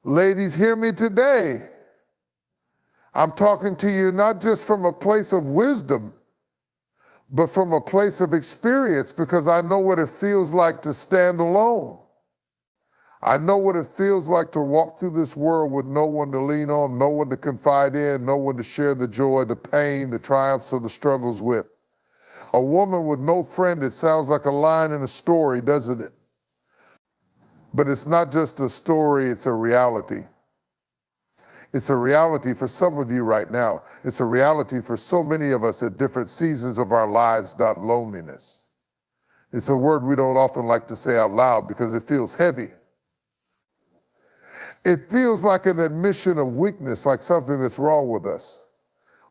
Ladies, hear me today. I'm talking to you not just from a place of wisdom, but from a place of experience, because I know what it feels like to stand alone. I know what it feels like to walk through this world with no one to lean on, no one to confide in, no one to share the joy, the pain, the triumphs, or the struggles with. A woman with no friend, it sounds like a line in a story, doesn't it? But it's not just a story, it's a reality. It's a reality for some of you right now. It's a reality for so many of us at different seasons of our lives, loneliness. It's a word we don't often like to say out loud because it feels heavy. It feels like an admission of weakness, like something that's wrong with us.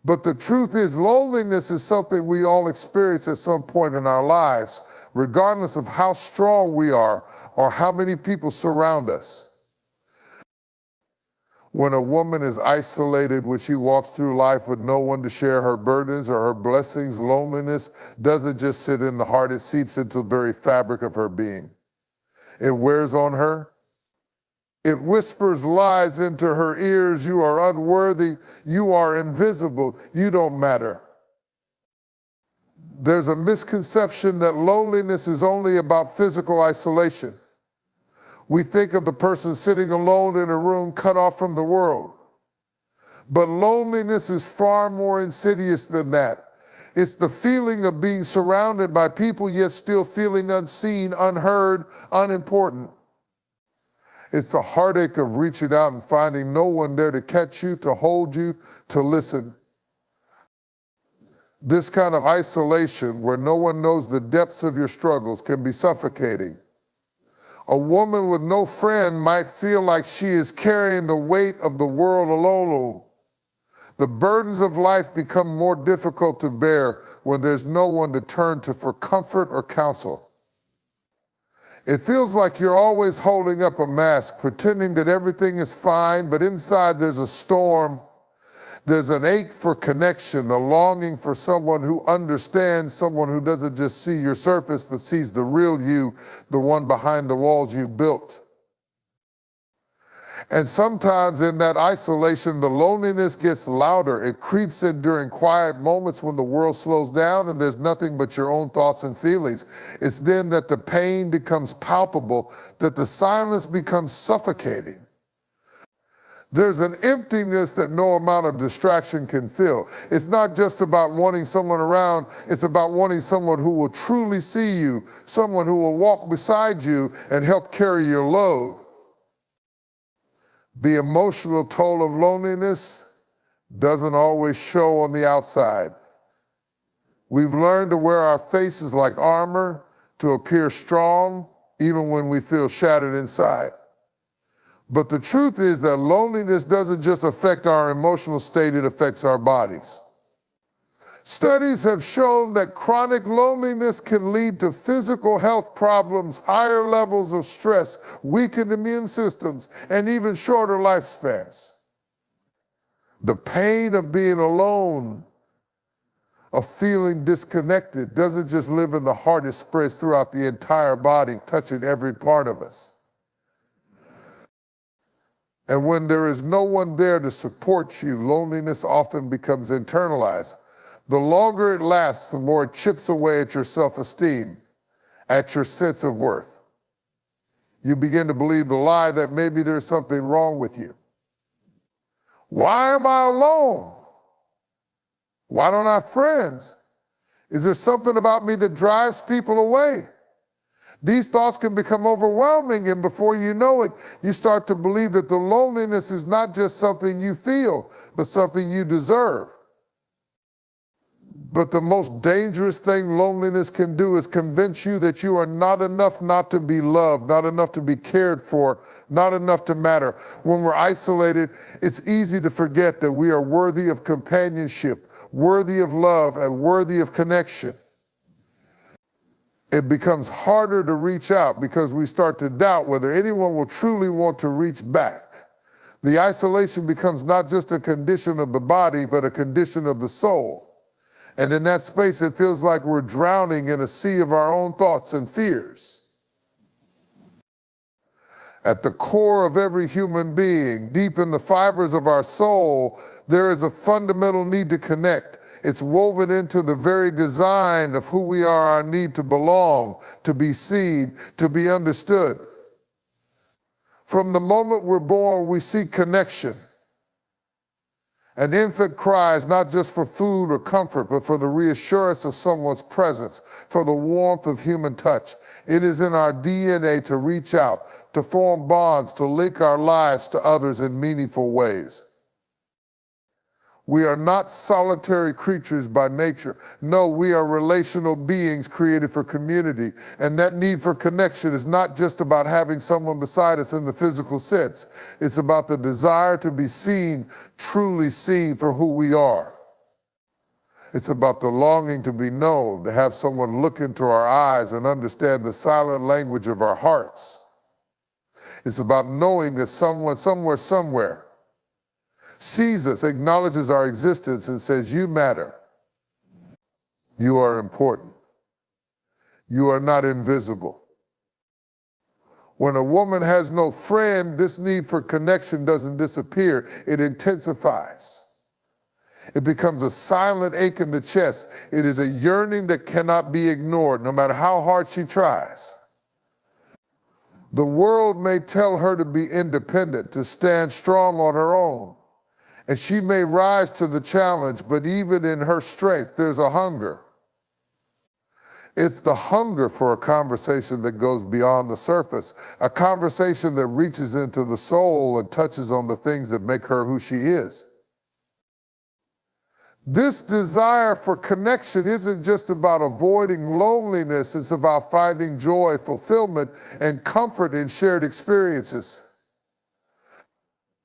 But the truth is, loneliness is something we all experience at some point in our lives, regardless of how strong we are or how many people surround us. When a woman is isolated, when she walks through life with no one to share her burdens or her blessings, loneliness doesn't just sit in the heart, it seeps into the very fabric of her being. It wears on her. It whispers lies into her ears. You are unworthy. You are invisible. You don't matter. There's a misconception that loneliness is only about physical isolation. We think of the person sitting alone in a room cut off from the world. But loneliness is far more insidious than that. It's the feeling of being surrounded by people yet still feeling unseen, unheard, unimportant. It's the heartache of reaching out and finding no one there to catch you, to hold you, to listen. This kind of isolation, where no one knows the depths of your struggles, can be suffocating. A woman with no friend might feel like she is carrying the weight of the world alone. The burdens of life become more difficult to bear when there's no one to turn to for comfort or counsel. It feels like you're always holding up a mask, pretending that everything is fine, but inside there's a storm. There's an ache for connection, a longing for someone who understands, someone who doesn't just see your surface, but sees the real you, the one behind the walls you've built. And sometimes in that isolation, the loneliness gets louder. It creeps in during quiet moments when the world slows down and there's nothing but your own thoughts and feelings. It's then that the pain becomes palpable, that the silence becomes suffocating. There's an emptiness that no amount of distraction can fill. It's not just about wanting someone around, it's about wanting someone who will truly see you, someone who will walk beside you and help carry your load. The emotional toll of loneliness doesn't always show on the outside. We've learned to wear our faces like armor, to appear strong, even when we feel shattered inside. But the truth is that loneliness doesn't just affect our emotional state, it affects our bodies. Studies have shown that chronic loneliness can lead to physical health problems, higher levels of stress, weakened immune systems, and even shorter lifespans. The pain of being alone, of feeling disconnected, doesn't just live in the heart, it spreads throughout the entire body, touching every part of us. And when there is no one there to support you, loneliness often becomes internalized. The longer it lasts, the more it chips away at your self-esteem, at your sense of worth. You begin to believe the lie that maybe there's something wrong with you. Why am I alone? Why don't I have friends? Is there something about me that drives people away? These thoughts can become overwhelming, and before you know it, you start to believe that the loneliness is not just something you feel, but something you deserve. But the most dangerous thing loneliness can do is convince you that you are not enough not to be loved, not enough to be cared for, not enough to matter. When we're isolated, it's easy to forget that we are worthy of companionship, worthy of love, and worthy of connection. It becomes harder to reach out because we start to doubt whether anyone will truly want to reach back. The isolation becomes not just a condition of the body, but a condition of the soul. And in that space, it feels like we're drowning in a sea of our own thoughts and fears. At the core of every human being, deep in the fibers of our soul, there is a fundamental need to connect. It's woven into the very design of who we are, our need to belong, to be seen, to be understood. From the moment we're born, we seek connection. An infant cries not just for food or comfort, but for the reassurance of someone's presence, for the warmth of human touch. It is in our DNA to reach out, to form bonds, to link our lives to others in meaningful ways. We are not solitary creatures by nature. No, we are relational beings created for community. And that need for connection is not just about having someone beside us in the physical sense. It's about the desire to be seen, truly seen for who we are. It's about the longing to be known, to have someone look into our eyes and understand the silent language of our hearts. It's about knowing that someone, somewhere, sees us, acknowledges our existence, and says, "You matter. You are important. You are not invisible." When a woman has no friend, this need for connection doesn't disappear. It intensifies. It becomes a silent ache in the chest. It is a yearning that cannot be ignored, no matter how hard she tries. The world may tell her to be independent, to stand strong on her own. And she may rise to the challenge, but even in her strength, there's a hunger. It's the hunger for a conversation that goes beyond the surface, a conversation that reaches into the soul and touches on the things that make her who she is. This desire for connection isn't just about avoiding loneliness, it's about finding joy, fulfillment, and comfort in shared experiences.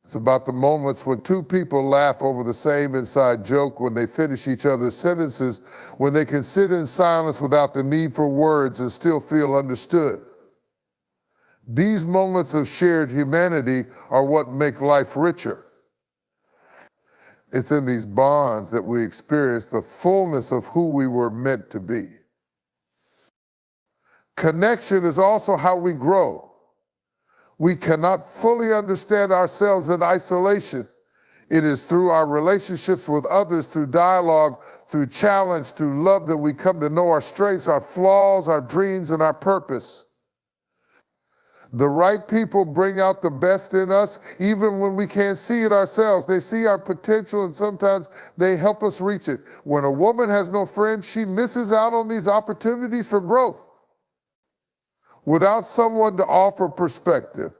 It's about the moments when two people laugh over the same inside joke, when they finish each other's sentences, when they can sit in silence without the need for words and still feel understood. These moments of shared humanity are what make life richer. It's in these bonds that we experience the fullness of who we were meant to be. Connection is also how we grow. We cannot fully understand ourselves in isolation. It is through our relationships with others, through dialogue, through challenge, through love that we come to know our strengths, our flaws, our dreams, and our purpose. The right people bring out the best in us, even when we can't see it ourselves. They see our potential, and sometimes they help us reach it. When a woman has no friends, she misses out on these opportunities for growth. Without someone to offer perspective,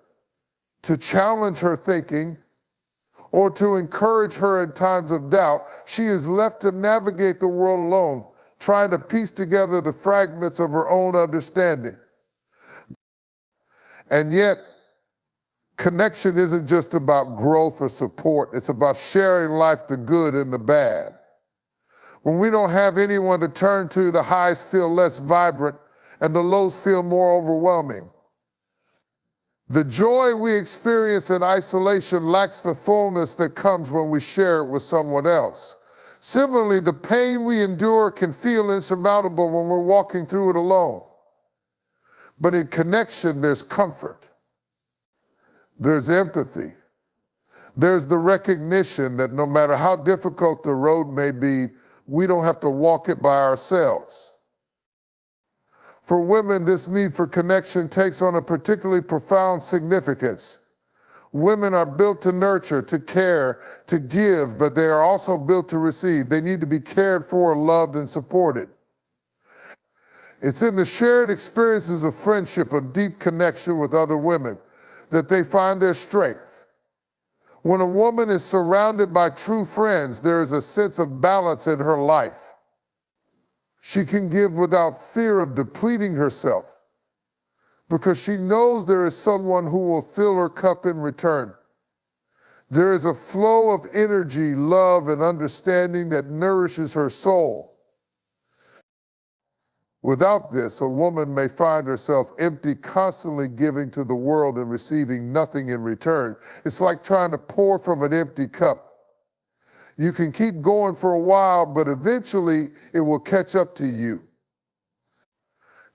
to challenge her thinking, or to encourage her in times of doubt, she is left to navigate the world alone, trying to piece together the fragments of her own understanding. And yet, connection isn't just about growth or support. It's about sharing life, the good and the bad. When we don't have anyone to turn to, the highs feel less vibrant and the lows feel more overwhelming. The joy we experience in isolation lacks the fullness that comes when we share it with someone else. Similarly, the pain we endure can feel insurmountable when we're walking through it alone. But in connection, there's comfort. There's empathy. There's the recognition that no matter how difficult the road may be, we don't have to walk it by ourselves. For women, this need for connection takes on a particularly profound significance. Women are built to nurture, to care, to give, but they are also built to receive. They need to be cared for, loved, and supported. It's in the shared experiences of friendship, of deep connection with other women, that they find their strength. When a woman is surrounded by true friends, there is a sense of balance in her life. She can give without fear of depleting herself because she knows there is someone who will fill her cup in return. There is a flow of energy, love, and understanding that nourishes her soul. Without this, a woman may find herself empty, constantly giving to the world and receiving nothing in return. It's like trying to pour from an empty cup. You can keep going for a while, but eventually it will catch up to you.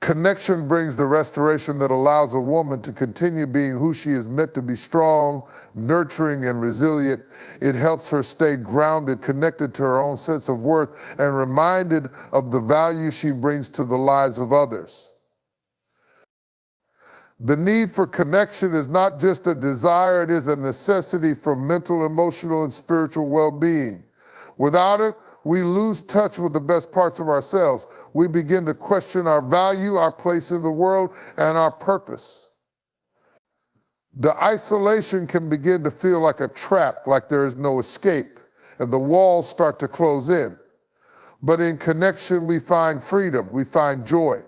Connection brings the restoration that allows a woman to continue being who she is meant to be: strong, nurturing, and resilient. It helps her stay grounded, connected to her own sense of worth, and reminded of the value she brings to the lives of others. The need for connection is not just a desire, it is a necessity for mental, emotional, and spiritual well-being. Without it, we lose touch with the best parts of ourselves. We begin to question our value, our place in the world, and our purpose. The isolation can begin to feel like a trap, like there is no escape, and the walls start to close in. But in connection, we find freedom, we find joy,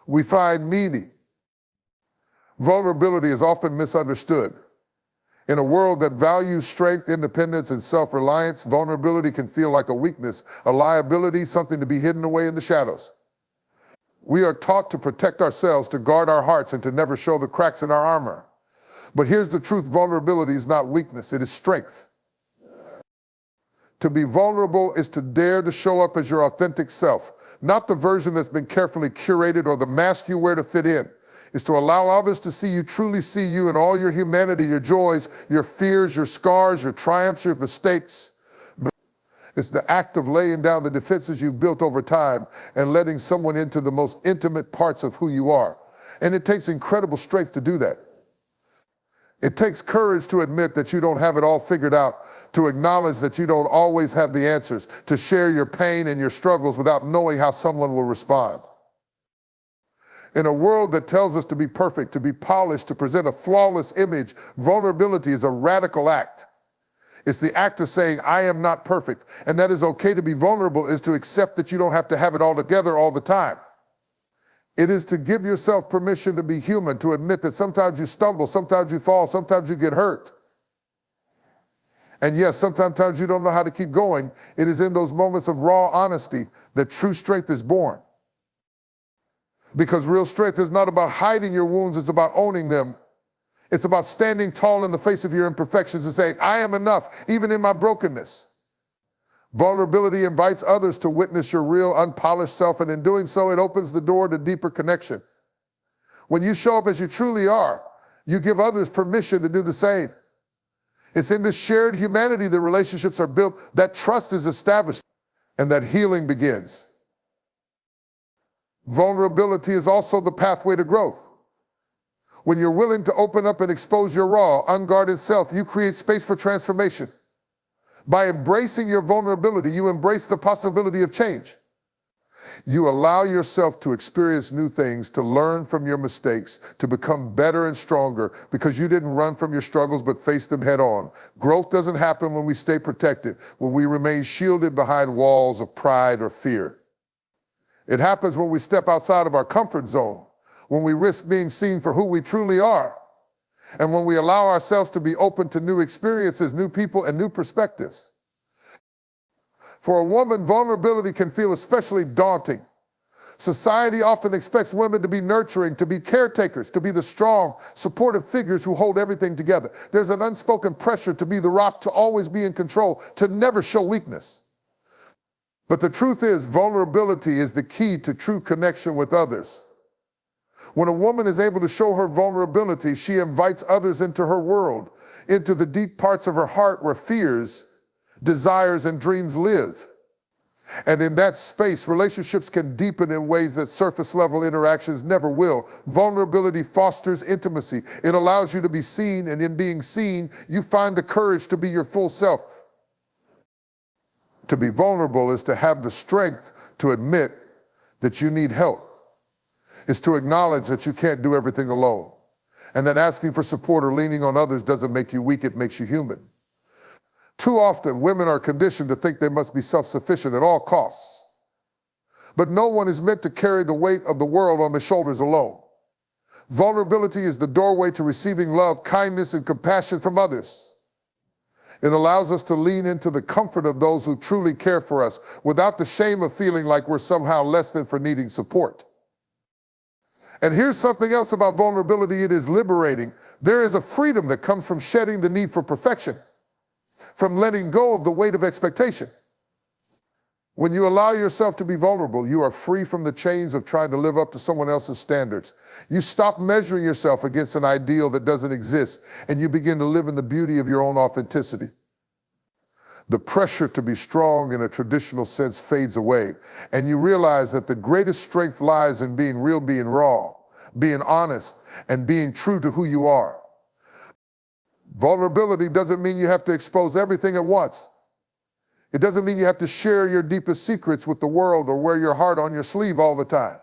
we find meaning. Vulnerability is often misunderstood. In a world that values strength, independence, and self-reliance, vulnerability can feel like a weakness, a liability, something to be hidden away in the shadows. We are taught to protect ourselves, to guard our hearts, and to never show the cracks in our armor. But here's the truth: vulnerability is not weakness, it is strength. To be vulnerable is to dare to show up as your authentic self, not the version that's been carefully curated or the mask you wear to fit in. Is to allow others to see you, truly see you in all your humanity, your joys, your fears, your scars, your triumphs, your mistakes. It's the act of laying down the defenses you've built over time and letting someone into the most intimate parts of who you are. And it takes incredible strength to do that. It takes courage to admit that you don't have it all figured out, to acknowledge that you don't always have the answers, to share your pain and your struggles without knowing how someone will respond. In a world that tells us to be perfect, to be polished, to present a flawless image, vulnerability is a radical act. It's the act of saying, I am not perfect, and that is okay. To be vulnerable is to accept that you don't have to have it all together all the time. It is to give yourself permission to be human, to admit that sometimes you stumble, sometimes you fall, sometimes you get hurt. And yes, sometimes you don't know how to keep going. It is in those moments of raw honesty that true strength is born. Because real strength is not about hiding your wounds, it's about owning them. It's about standing tall in the face of your imperfections and saying, I am enough, even in my brokenness. Vulnerability invites others to witness your real, unpolished self, and in doing so, it opens the door to deeper connection. When you show up as you truly are, you give others permission to do the same. It's in this shared humanity that relationships are built, that trust is established, and that healing begins. Vulnerability is also the pathway to growth. When you're willing to open up and expose your raw, unguarded self, you create space for transformation. By embracing your vulnerability, you embrace the possibility of change. You allow yourself to experience new things, to learn from your mistakes, to become better and stronger because you didn't run from your struggles but face them head on. Growth doesn't happen when we stay protected, when we remain shielded behind walls of pride or fear. It happens when we step outside of our comfort zone, when we risk being seen for who we truly are, and when we allow ourselves to be open to new experiences, new people, and new perspectives. For a woman, vulnerability can feel especially daunting. Society often expects women to be nurturing, to be caretakers, to be the strong, supportive figures who hold everything together. There's an unspoken pressure to be the rock, to always be in control, to never show weakness. But the truth is, vulnerability is the key to true connection with others. When a woman is able to show her vulnerability, she invites others into her world, into the deep parts of her heart where fears, desires, and dreams live. And in that space, relationships can deepen in ways that surface-level interactions never will. Vulnerability fosters intimacy. It allows you to be seen, and in being seen, you find the courage to be your full self. To be vulnerable is to have the strength to admit that you need help. It's to acknowledge that you can't do everything alone, and that asking for support or leaning on others doesn't make you weak, it makes you human. Too often, women are conditioned to think they must be self-sufficient at all costs. But no one is meant to carry the weight of the world on their shoulders alone. Vulnerability is the doorway to receiving love, kindness, and compassion from others. It allows us to lean into the comfort of those who truly care for us without the shame of feeling like we're somehow less than for needing support. And here's something else about vulnerability: it is liberating. There is a freedom that comes from shedding the need for perfection, from letting go of the weight of expectation. When you allow yourself to be vulnerable, you are free from the chains of trying to live up to someone else's standards. You stop measuring yourself against an ideal that doesn't exist, and you begin to live in the beauty of your own authenticity. The pressure to be strong in a traditional sense fades away, and you realize that the greatest strength lies in being real, being raw, being honest, and being true to who you are. Vulnerability doesn't mean you have to expose everything at once. It doesn't mean you have to share your deepest secrets with the world or wear your heart on your sleeve all the time.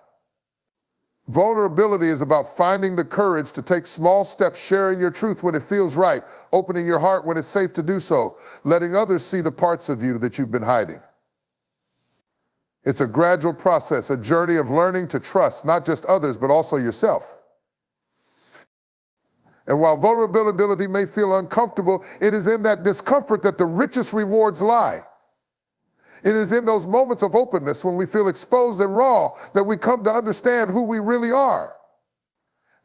Vulnerability is about finding the courage to take small steps, sharing your truth when it feels right, opening your heart when it's safe to do so, letting others see the parts of you that you've been hiding. It's a gradual process, a journey of learning to trust not just others, but also yourself. And while vulnerability may feel uncomfortable, it is in that discomfort that the richest rewards lie. It is in those moments of openness when we feel exposed and raw that we come to understand who we really are.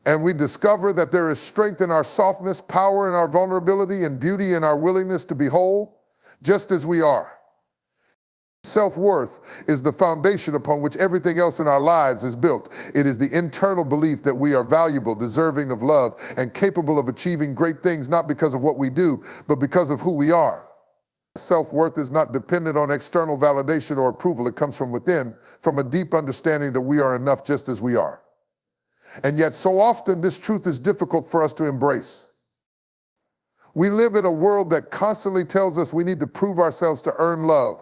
And we discover that there is strength in our softness, power in our vulnerability, and beauty in our willingness to be whole, just as we are. Self-worth is the foundation upon which everything else in our lives is built. It is the internal belief that we are valuable, deserving of love, and capable of achieving great things, not because of what we do, but because of who we are. Self-worth is not dependent on external validation or approval. It comes from within, from a deep understanding that we are enough just as we are. And yet so often this truth is difficult for us to embrace. We live in a world that constantly tells us we need to prove ourselves to earn love,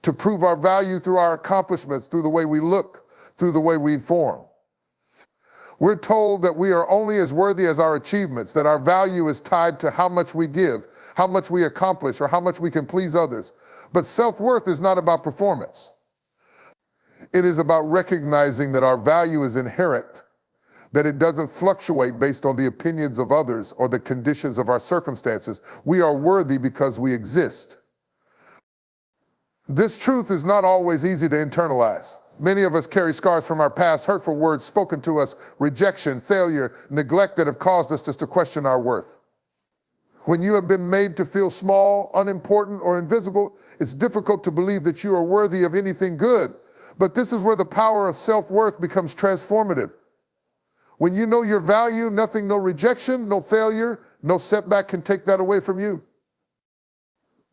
to prove our value through our accomplishments, through the way we look, through the way we form. We're told that we are only as worthy as our achievements, that our value is tied to how much we give, how much we accomplish, or how much we can please others. But self-worth is not about performance. It is about recognizing that our value is inherent, that it doesn't fluctuate based on the opinions of others or the conditions of our circumstances. We are worthy because we exist. This truth is not always easy to internalize. Many of us carry scars from our past, hurtful words spoken to us, rejection, failure, neglect that have caused us just to question our worth. When you have been made to feel small, unimportant, or invisible, it's difficult to believe that you are worthy of anything good. But this is where the power of self-worth becomes transformative. When you know your value, nothing, no rejection, no failure, no setback can take that away from you.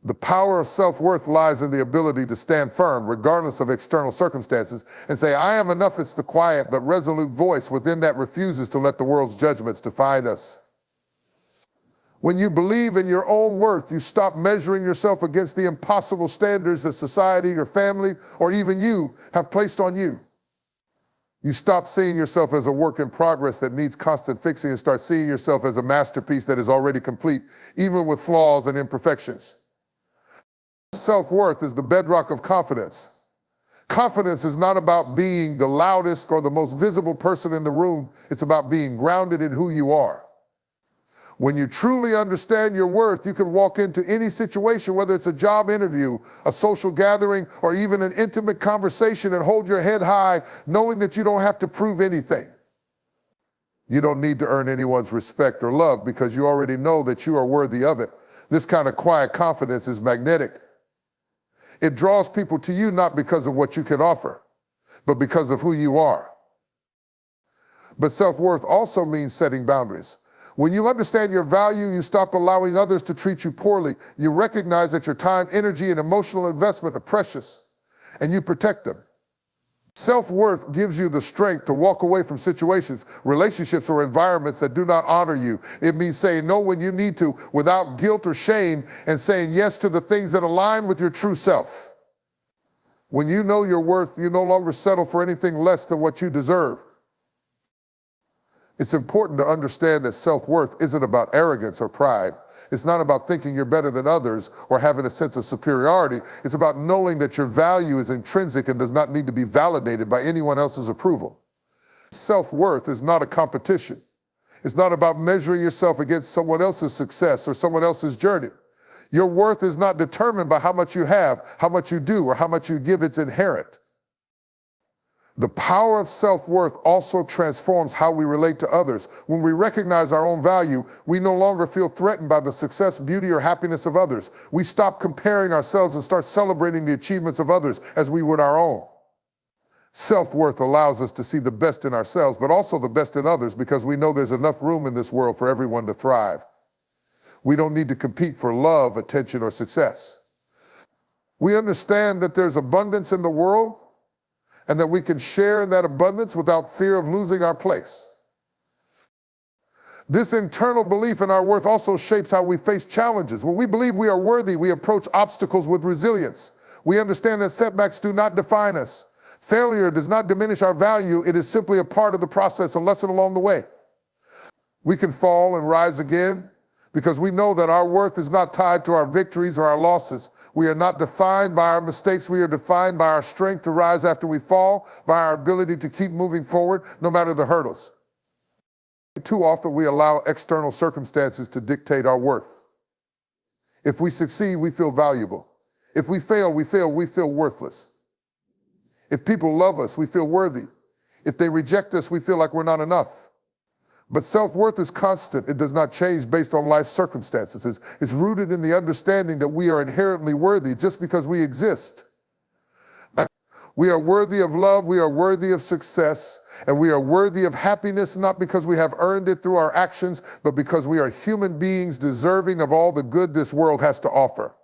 The power of self-worth lies in the ability to stand firm, regardless of external circumstances, and say, I am enough. It's the quiet but resolute voice within that refuses to let the world's judgments define us. When you believe in your own worth, you stop measuring yourself against the impossible standards that society or family or even you have placed on you. You stop seeing yourself as a work in progress that needs constant fixing and start seeing yourself as a masterpiece that is already complete, even with flaws and imperfections. Self-worth is the bedrock of confidence. Confidence is not about being the loudest or the most visible person in the room. It's about being grounded in who you are. When you truly understand your worth, you can walk into any situation, whether it's a job interview, a social gathering, or even an intimate conversation, and hold your head high, knowing that you don't have to prove anything. You don't need to earn anyone's respect or love because you already know that you are worthy of it. This kind of quiet confidence is magnetic. It draws people to you not because of what you can offer, but because of who you are. But self-worth also means setting boundaries. When you understand your value, you stop allowing others to treat you poorly. You recognize that your time, energy, and emotional investment are precious, and you protect them. Self-worth gives you the strength to walk away from situations, relationships, or environments that do not honor you. It means saying no when you need to without guilt or shame, and saying yes to the things that align with your true self. When you know your worth, you no longer settle for anything less than what you deserve. It's important to understand that self-worth isn't about arrogance or pride. It's not about thinking you're better than others or having a sense of superiority. It's about knowing that your value is intrinsic and does not need to be validated by anyone else's approval. Self-worth is not a competition. It's not about measuring yourself against someone else's success or someone else's journey. Your worth is not determined by how much you have, how much you do, or how much you give. It's inherent. The power of self-worth also transforms how we relate to others. When we recognize our own value, we no longer feel threatened by the success, beauty, or happiness of others. We stop comparing ourselves and start celebrating the achievements of others as we would our own. Self-worth allows us to see the best in ourselves, but also the best in others, because we know there's enough room in this world for everyone to thrive. We don't need to compete for love, attention, or success. We understand that there's abundance in the world, and that we can share in that abundance without fear of losing our place. This internal belief in our worth also shapes how we face challenges. When we believe we are worthy, we approach obstacles with resilience. We understand that setbacks do not define us. Failure does not diminish our value. It is simply a part of the process, a lesson along the way. We can fall and rise again because we know that our worth is not tied to our victories or our losses. We are not defined by our mistakes. We are defined by our strength to rise after we fall, by our ability to keep moving forward no matter the hurdles. Too often we allow external circumstances to dictate our worth. If we succeed, we feel valuable. If we fail, we feel worthless. If people love us, we feel worthy. If they reject us, we feel like we're not enough. But self-worth is constant. It does not change based on life circumstances. It's rooted in the understanding that we are inherently worthy just because we exist. We are worthy of love, we are worthy of success, and we are worthy of happiness, not because we have earned it through our actions, but because we are human beings deserving of all the good this world has to offer.